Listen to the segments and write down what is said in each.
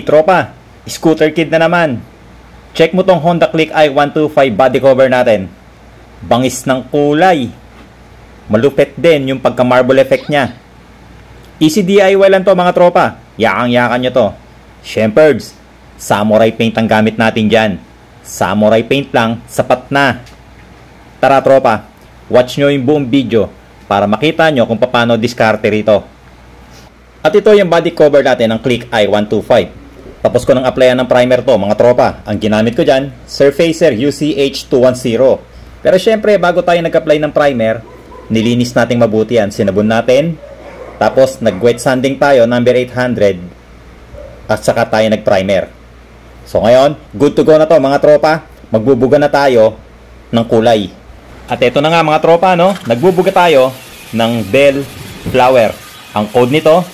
Tropa, Scooter Kid na naman. Check mo tong Honda Click i125 body cover natin. Bangis ng kulay. Malupit din yung pagka marble effect niya. Easy DIY lang to mga tropa. Yakang-yakan nyo to. Shemperds, samurai paint ang gamit natin dyan. Samurai paint lang, sapat na. Tara tropa, watch nyo yung buong video para makita nyo kung paano diskarte rito. At ito yung body cover natin ng Click i125. Tapos ko nang applyan ng primer to mga tropa. Ang ginamit ko dyan, Surfacer UCH210. Pero syempre bago tayo nag-apply ng primer, nilinis natin mabuti yan. Sinabon natin. Tapos nag-wet sanding tayo, number 800. At saka tayo nag-primer. So ngayon, good to go na to mga tropa. Magbubuga na tayo ng kulay. At ito na nga mga tropa, no? Nagbubuga tayo ng bell flower. Ang code nito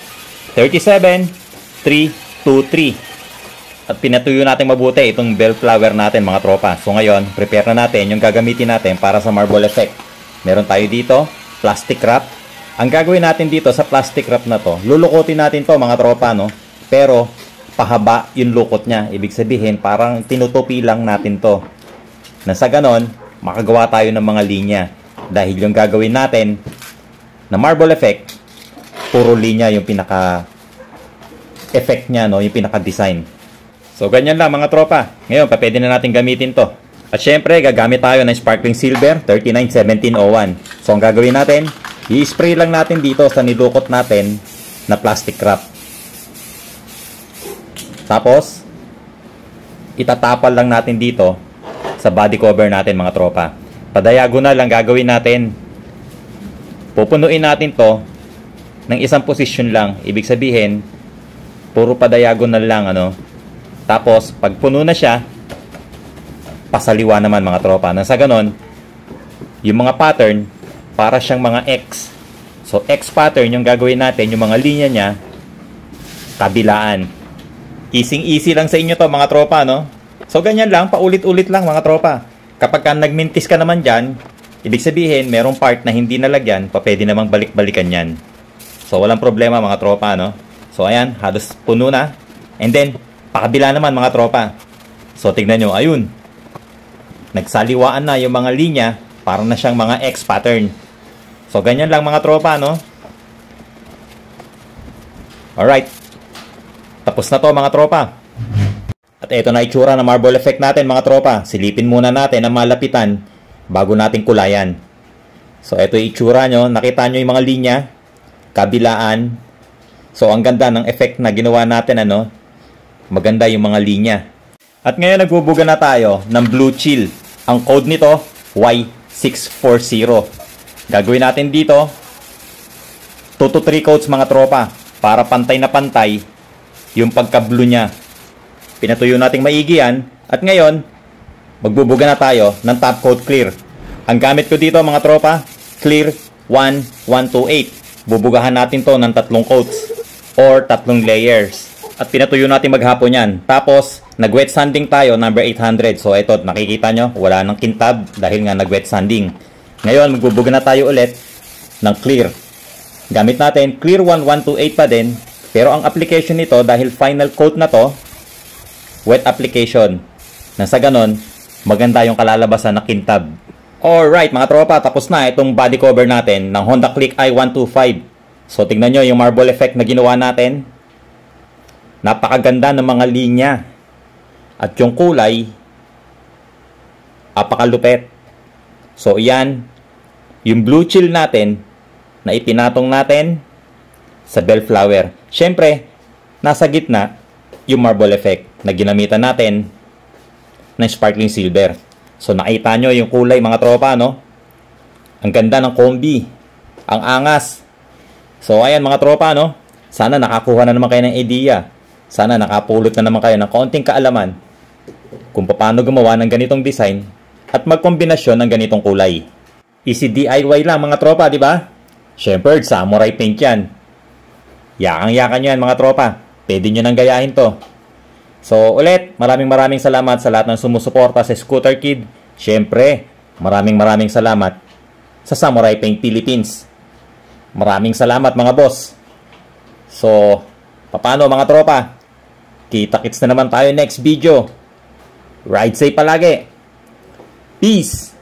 37323. At pinatuyo natin mabuti itong bell flower natin mga tropa. So ngayon, prepare na natin yung gagamitin natin para sa marble effect. Meron tayo dito, plastic wrap. Ang gagawin natin dito sa plastic wrap na to, lulukotin natin to mga tropa, no? Pero pahaba yung lukot niya. Ibig sabihin, parang tinutupi lang natin to. Na sa ganon, makagawa tayo ng mga linya. Dahil yung gagawin natin na marble effect, puro linya yung pinaka-effect niya, no? Yung pinaka-design. So, ganyan lang mga tropa. Ngayon, pwede na natin gamitin to. At syempre, gagamit tayo ng sparkling silver 391701. So, ang gagawin natin, i-spray lang natin dito sa nilukot natin na plastic wrap. Tapos, itatapal lang natin dito sa body cover natin mga tropa. Padiagonal lang gagawin natin. Pupunuin natin to ng isang position lang. Ibig sabihin, puro padiagonal lang, ano. Tapos, pag puno na siya, pasaliwa naman mga tropa. Nang sa ganon, yung mga pattern, para siyang mga X. So, X pattern yung gagawin natin, yung mga linya niya, kabilaan. Easy lang sa inyo to mga tropa, no? So, ganyan lang, paulit-ulit lang mga tropa. Kapag ka nagmintis ka naman dyan, ibig sabihin, merong part na hindi nalagyan, pwede namang balik-balikan yan. So, walang problema mga tropa, no? So, ayan, halos puno na. And then, pakabila naman mga tropa. So, tignan nyo, ayun. Nagsaliwaan na yung mga linya, para na siyang mga X pattern. So, ganyan lang mga tropa, no? Alright. Tapos na to mga tropa. At ito na itsura ng marble effect natin mga tropa. Silipin muna natin ang malapitan bago natin kulayan. So, ito yung itsura nyo. Nakita nyo yung mga linya, kabilaan. So, ang ganda ng effect na ginawa natin, ano? Maganda yung mga linya. At ngayon, nagbubuga na tayo ng blue chill. Ang code nito, Y640. Gagawin natin dito, 2 to 3 coats mga tropa. Para pantay na pantay yung pagka-blue niya. Pinatuyo nating maigi yan. At ngayon, magbubuga na tayo ng top coat clear. Ang gamit ko dito mga tropa, clear 1128. Bubugahan natin to ng 3 coats or 3 layers. At pinatuyo natin maghapon yan. Tapos, nag-wet sanding tayo, number 800. So, ito, nakikita nyo, wala nang kintab dahil nga nag-wet sanding. Ngayon, magbubuga na tayo ulit ng clear. Gamit natin, clear 1128 pa din. Pero ang application nito, dahil final coat na to, wet application. Nang sa ganon, maganda yung kalalabasan na kintab. Alright, mga tropa, tapos na itong body cover natin ng Honda Click i125. So, tignan nyo yung marble effect na ginawa natin. Napakaganda ng mga linya. At yung kulay, apakalupet. So, iyan, yung blue chill natin, na ipinatong natin sa bell flower. Siyempre, nasa gitna, yung marble effect na ginamitan natin ng sparkling silver. So, nakita nyo yung kulay, mga tropa, no? Ang ganda ng kombi. Ang angas. So, ayan, mga tropa, no? Sana nakakuha na naman kayo ng idea. Sana nakapulot na naman kayo ng kaunting kaalaman kung paano gumawa ng ganitong design at magkombinasyon ng ganitong kulay. Easy DIY lang mga tropa, di ba? Syempre, samurai paint yan. Yakang-yakan yan mga tropa. Pwede nyo nang gayahin to. So, ulit, maraming salamat sa lahat ng sumusuporta sa Scooter Kid. Syempre, maraming salamat sa Samurai Paint Philippines. Maraming salamat mga boss. So, paano mga tropa? Kita-kits na naman tayo next video. Ride safe palagi. Peace!